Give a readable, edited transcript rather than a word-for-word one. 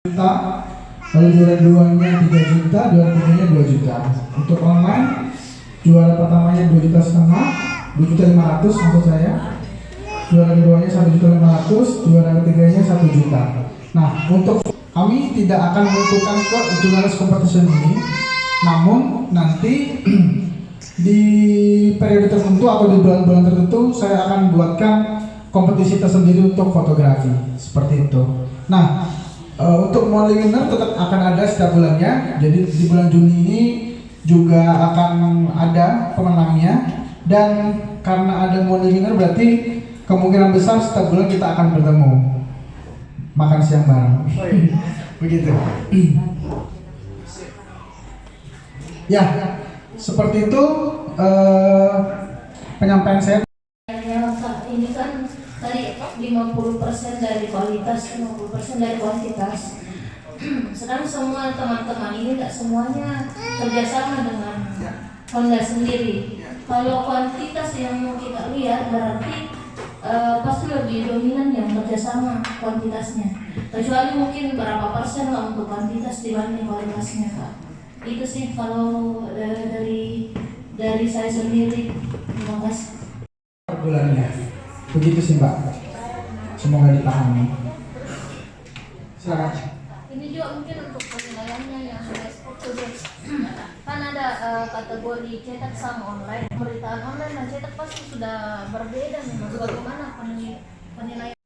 Juta, lalu juara duanya 3 juta, juara tiganya 2 juta. Untuk online, juara pertamanya 2,5 juta, 2,5 juta maksud saya. Juara keduanya 1,5 juta, juara ketiganya 1 juta. Nah, untuk kami tidak akan melakukan ke jurnalis competition ini, namun nanti di periode tertentu atau di bulan-bulan tertentu saya akan buatkan kompetisi tersendiri untuk fotografi seperti itu. Nah, untuk monthly winner tetap akan ada setiap bulannya. Jadi di bulan Juni ini juga akan ada pemenangnya, dan karena ada monthly winner berarti kemungkinan besar setiap bulan kita akan bertemu makan siang bareng. Begitu. Ya, seperti itu penyampaian saya. Ini kan tadi 50% dari kualitas, 50% dari kuantitas. Sedang semua teman-teman ini tidak semuanya kerjasama dengan Honda sendiri. Kalau kuantitas yang mau kita lihat berarti pasti lebih dominan yang kerjasama kuantitasnya. Kecuali mungkin berapa persen lah untuk kuantitas dibanding kualitasnya, Kak. Itu sih kalau dari saya sendiri. Terima kasih. Bulannya. Begitu sih Mbak. Semoga dipahami. Silakan. Ini juga mungkin untuk penilaiannya yang kan ada kategori cetak sama online. Pemberitaan online dan cetak pasti sudah berbeda memang. Bagaimana penilaian?